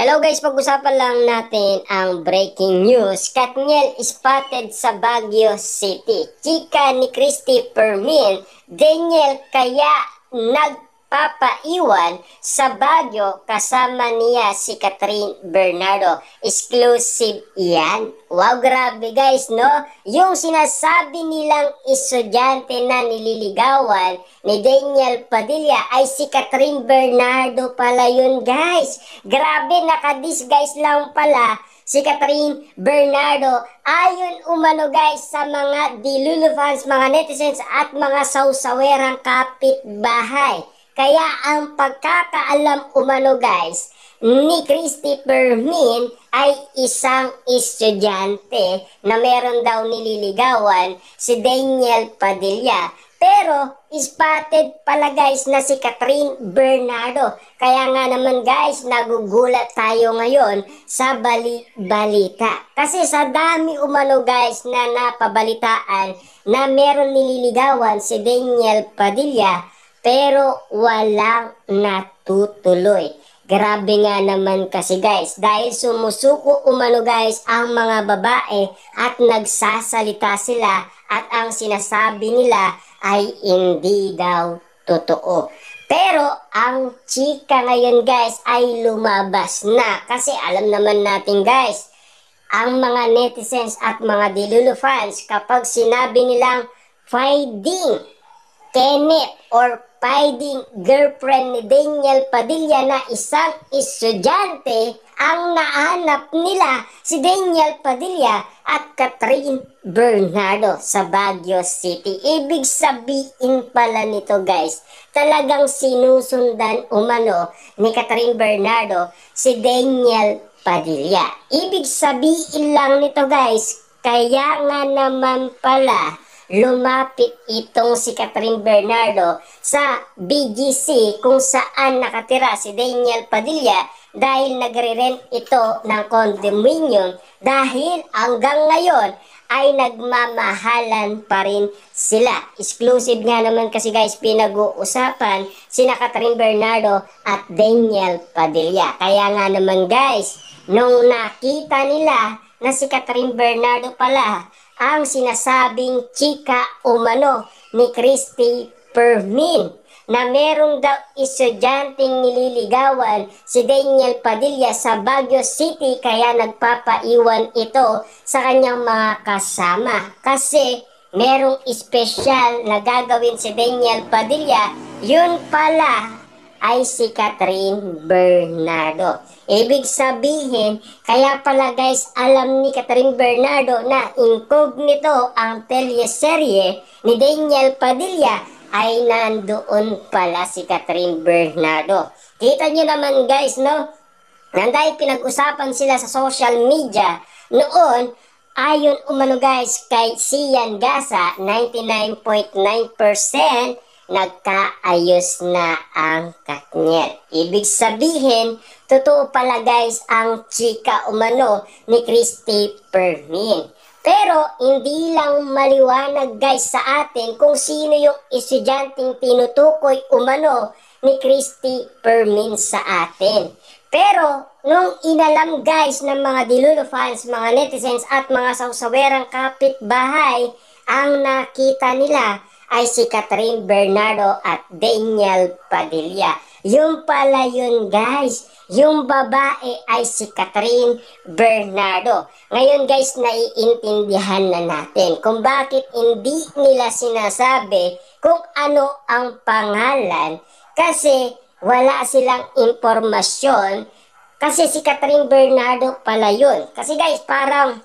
Hello guys, pag-usapan lang natin ang breaking news. Katniel spotted sa Baguio City. Chika ni Christy Permin, Daniel kaya nagpapaiwan sa Baguio kasama niya si Catherine Bernardo. Exclusive yan. Wow, grabe guys, no? Yung sinasabi nilang estudyante na nililigawan ni Daniel Padilla ay si Catherine Bernardo pala yun guys. Grabe, nakadisguise lang pala si Catherine Bernardo. Ayon umano guys sa mga Dilulu fans, mga netizens at mga sausawerang kapitbahay. Kaya ang pagkakaalam umano guys ni Christy Permin ay isang estudyante na meron daw nililigawan si Daniel Padilla. Pero spotted pala guys na si Catherine Bernardo. Kaya nga naman guys, nagugulat tayo ngayon sa balita. Kasi sa dami umano guys na napabalitaan na meron nililigawan si Daniel Padilla pero walang natutuloy. Grabe nga naman kasi guys, dahil sumusuko umano guys ang mga babae at nagsasalita sila at ang sinasabi nila ay hindi daw totoo. Pero ang chika ngayon guys ay lumabas na kasi alam naman natin guys, ang mga netizens at mga Dilulu fans kapag sinabi nilang finding Kenneth or finding girlfriend ni Daniel Padilla na isang estudyante, ang nahanap nila si Daniel Padilla at Catherine Bernardo sa Baguio City. Ibig sabihin pala nito guys, talagang sinusundan umano ni Catherine Bernardo si Daniel Padilla. Ibig sabihin lang nito guys, kaya nga naman pala lumapit itong si Catherine Bernardo sa BGC kung saan nakatira si Daniel Padilla dahil nagre-rent ito ng condominium dahil hanggang ngayon ay nagmamahalan pa rin sila. Exclusive nga naman kasi guys pinag-uusapan sina Catherine Bernardo at Daniel Padilla. Kaya nga naman guys, nung nakita nila na si Catherine Bernardo pala ang sinasabing chika umano ni Christy Permin na merong daw estudyanteng nililigawan si Daniel Padilla sa Baguio City kaya nagpapaiwan ito sa kanyang mga kasama kasi merong espesyal na gagawin si Daniel Padilla, yun pala ay si Catherine Bernardo. Ibig sabihin, kaya pala guys, alam ni Catherine Bernardo na incognito ang teleserye ni Daniel Padilla ay nandoon pala si Catherine Bernardo. Kita nyo naman guys, no? Dahil pinag-usapan sila sa social media noon, ayon umano guys kay Sian Gasa, 99.9% nagkaayos na ang Katniel. Ibig sabihin, totoo pala guys ang chika umano ni Christy Permin. Pero hindi lang maliwanag guys sa atin kung sino yung estudyanteng tinutukoy umano ni Christy Permin sa atin. Pero nung inalam guys ng mga Dilulu fans, mga netizens at mga sausawerang kapitbahay, ang nakita nila ay si Catherine Bernardo at Daniel Padilla. Yung pala yun guys, yung babae ay si Catherine Bernardo. Ngayon guys, naiintindihan na natin kung bakit hindi nila sinasabi kung ano ang pangalan kasi wala silang impormasyon kasi si Catherine Bernardo pala yun. Kasi guys, parang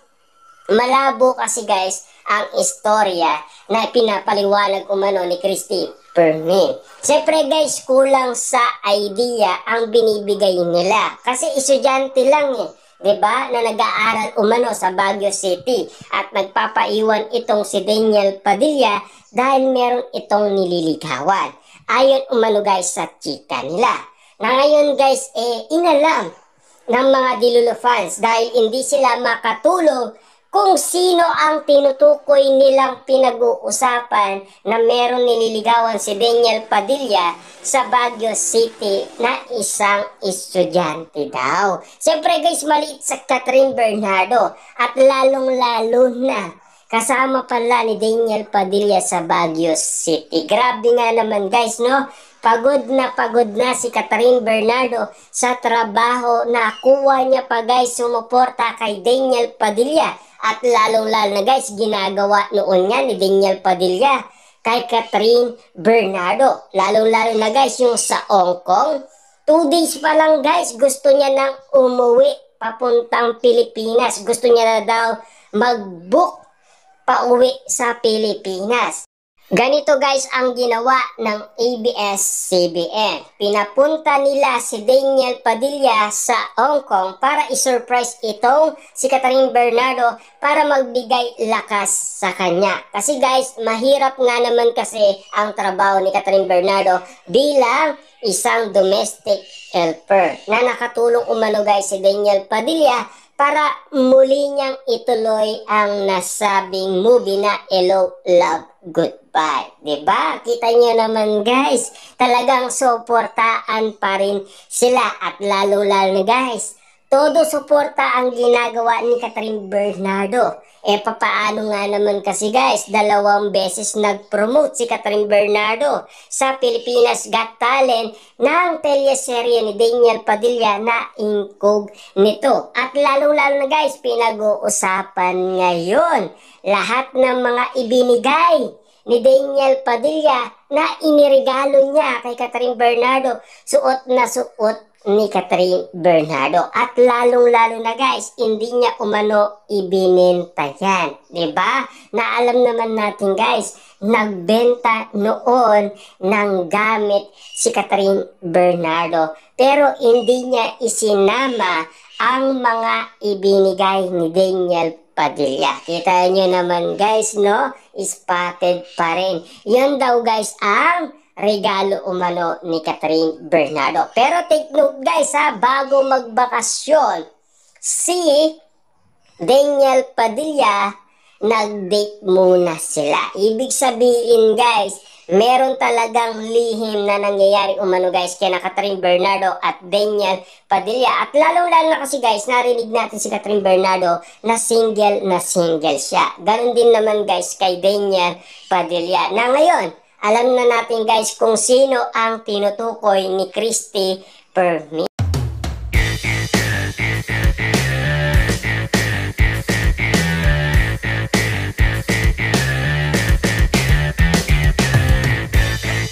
malabo kasi guys ang istorya na pinapaliwanag umano ni Christy Permin. Siyempre guys, kulang sa idea ang binibigay nila. Kasi estudyante lang eh. 'Di ba? Na nag-aaral umano sa Baguio City at nagpapaiwan itong si Daniel Padilla dahil meron itong nililigawan. Ayon umano guys sa chika nila. Na ngayon guys, inalam ng mga Dilulu fans dahil hindi sila makatulog kung sino ang tinutukoy nilang pinag-uusapan na meron nililigawan si Daniel Padilla sa Baguio City na isang estudyante daw. Siyempre guys, maliit sa Catherine Bernardo at lalong-lalo na kasama pala ni Daniel Padilla sa Baguio City. Grabe nga naman guys, no? Pagod na si Catherine Bernardo sa trabaho na kuha niya pa guys sumuporta kay Daniel Padilla. At lalong-lalo na guys, ginagawa noon nga ni Daniel Padilla kay Catherine Bernardo. Lalong-lalo na guys, yung sa Hong Kong. 2 days pa lang guys, gusto niya nang umuwi papuntang Pilipinas. Gusto niya na daw mag-book pauwi sa Pilipinas. Ganito guys ang ginawa ng ABS-CBN. Pinapunta nila si Daniel Padilla sa Hong Kong para i-surprise itong si Catherine Bernardo para magbigay lakas sa kanya. Kasi guys, mahirap nga naman kasi ang trabaho ni Catherine Bernardo bilang isang domestic helper na nakatulong umano guys si Daniel Padilla para muli niyang ituloy ang nasabing movie na Hello, Love, Goodbye. Diba? Kita niyo naman guys, talagang suportaan pa rin sila at lalo-lalo na guys, todo suporta ang ginagawa ni Catherine Bernardo. Papaano nga naman kasi guys, 2 beses nag-promote si Catherine Bernardo sa Pilipinas Got Talent ng teleserye ni Daniel Padilla na Incognito. At lalong-lalo na guys, pinag-uusapan ngayon lahat ng mga ibinigay ni Daniel Padilla na iniregalo niya kay Catherine Bernardo. Suot na suot ni Catherine Bernardo. At lalong-lalo na guys, hindi niya umano ibininta yan. Diba? Na alam naman natin guys, nagbenta noon ng gamit si Catherine Bernardo. Pero hindi niya isinama ang mga ibinigay ni Daniel Padilla. Kita nyo naman guys, no? Spotted pa rin. Yan daw guys ang regalo umano ni Catherine Bernardo. Pero take note guys ha, bago magbakasyon, si Daniel Padilla, nag-date muna sila. Ibig sabihin guys, meron talagang lihim na nangyayari umano guys kaya Catherine Bernardo at Daniel Padilla. At lalong-lalo na kasi guys, narinig natin si Catherine Bernardo na single siya. Ganon din naman guys kay Daniel Padilla. Na ngayon, alam na natin guys kung sino ang tinutukoy ni Christy Permi.